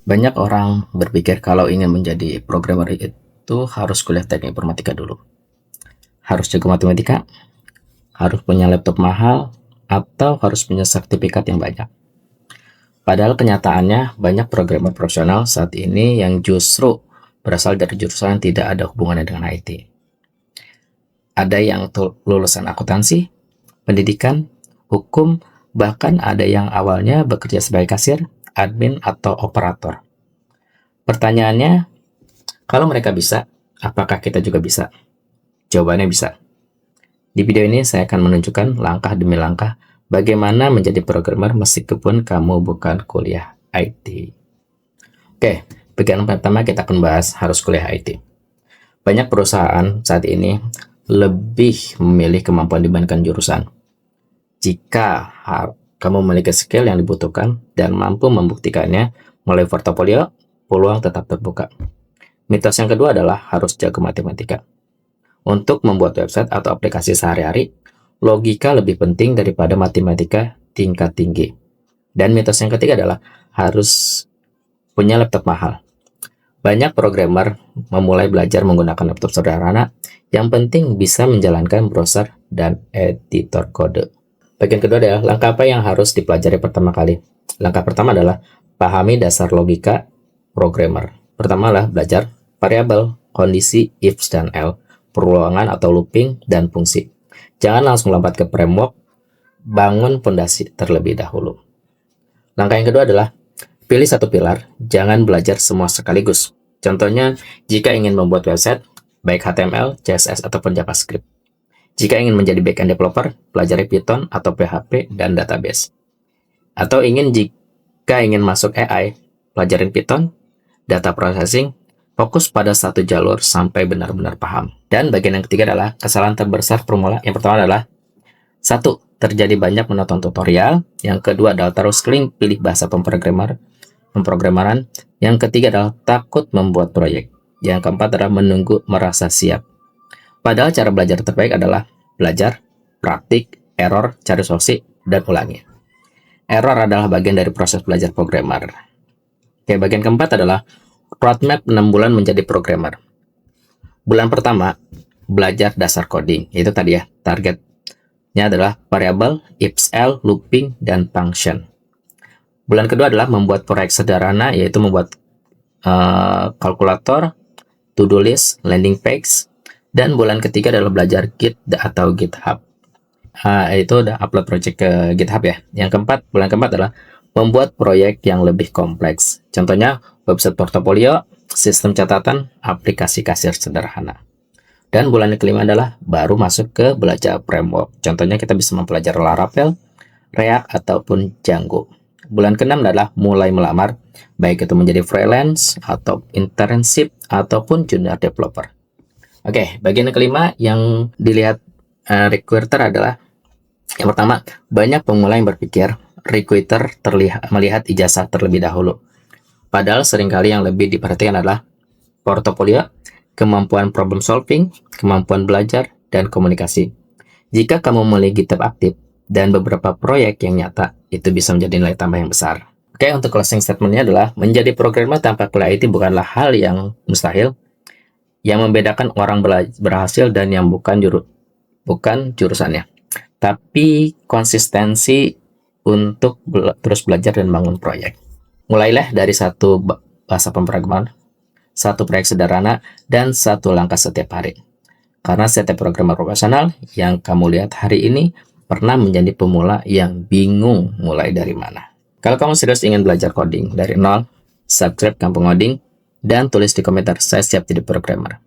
Banyak orang berpikir kalau ingin menjadi programmer itu harus kuliah teknik informatika dulu. Harus jago matematika, harus punya laptop mahal, atau harus punya sertifikat yang banyak. Padahal kenyataannya banyak programmer profesional saat ini yang justru berasal dari jurusan yang tidak ada hubungannya dengan IT. Ada yang lulusan akuntansi, pendidikan, hukum, bahkan ada yang awalnya bekerja sebagai kasir, admin, atau operator. Pertanyaannya, kalau mereka bisa, apakah kita juga bisa? Jawabannya bisa. Di video ini saya akan menunjukkan langkah demi langkah bagaimana menjadi programmer meskipun kamu bukan kuliah IT. Oke, bagian pertama kita akan bahas harus kuliah IT. Banyak perusahaan saat ini lebih memilih kemampuan dibandingkan jurusan. Jika kamu memiliki skill yang dibutuhkan dan mampu membuktikannya melalui portofolio, peluang tetap terbuka. Mitos yang kedua adalah harus jago matematika. Untuk membuat website atau aplikasi sehari-hari, logika lebih penting daripada matematika tingkat tinggi. Dan mitos yang ketiga adalah harus punya laptop mahal. Banyak programmer memulai belajar menggunakan laptop sederhana, yang penting bisa menjalankan browser dan editor kode. Bagian kedua adalah langkah apa yang harus dipelajari pertama kali. Langkah pertama adalah pahami dasar logika programmer. Pertama adalah belajar variabel, kondisi, if dan else, perulangan atau looping, dan fungsi. Jangan langsung lompat ke framework, bangun fondasi terlebih dahulu. Langkah yang kedua adalah pilih satu pilar, jangan belajar semua sekaligus. Contohnya, jika ingin membuat website, baik HTML, CSS, ataupun JavaScript. Jika ingin menjadi backend developer, pelajari Python atau PHP dan database. Atau jika ingin masuk AI, pelajarin Python, data processing, fokus pada satu jalur sampai benar-benar paham. Dan bagian yang ketiga adalah kesalahan terbesar formula. Yang pertama adalah 1. Terjadi banyak menonton tutorial. Yang kedua adalah taruh scaling, pilih bahasa pemrograman. Yang ketiga adalah takut membuat proyek. Yang keempat adalah menunggu merasa siap. Padahal cara belajar terbaik adalah belajar, praktik, error, cari solusi, dan ulangi. Error adalah bagian dari proses belajar programmer. Oke, bagian keempat adalah roadmap 6 bulan menjadi programmer. Bulan pertama, belajar dasar coding. Itu tadi ya, targetnya adalah variable, if, else, looping, dan function. Bulan kedua adalah membuat proyek sederhana, yaitu membuat kalkulator, to-do list, landing page. Dan bulan ketiga adalah belajar Git atau GitHub. Itu udah upload project ke GitHub ya. Bulan keempat adalah membuat proyek yang lebih kompleks. Contohnya, website portofolio, sistem catatan, aplikasi kasir sederhana. Dan bulan kelima adalah baru masuk ke belajar framework. Contohnya kita bisa mempelajari Laravel, React, ataupun Django. Bulan keenam adalah mulai melamar, baik itu menjadi freelance, atau internship, ataupun junior developer. Oke, bagian kelima yang dilihat recruiter adalah yang pertama, banyak pemula yang berpikir recruiter melihat ijazah terlebih dahulu. Padahal seringkali yang lebih diperhatikan adalah portofolio, kemampuan problem solving, kemampuan belajar, dan komunikasi. Jika kamu memiliki GitHub aktif dan beberapa proyek yang nyata, itu bisa menjadi nilai tambah yang besar. Oke, untuk closing statementnya adalah menjadi programmer tanpa kuliah IT bukanlah hal yang mustahil. Yang membedakan orang berhasil dan yang bukan jurusannya, tapi konsistensi untuk terus belajar dan bangun proyek. Mulailah dari satu bahasa pemrograman, satu proyek sederhana, dan satu langkah setiap hari. Karena setiap programmer profesional yang kamu lihat hari ini pernah menjadi pemula yang bingung mulai dari mana. Kalau kamu serius ingin belajar coding dari nol, subscribe Kampung Ngoding, dan tulis di komentar, saya siap jadi programmer.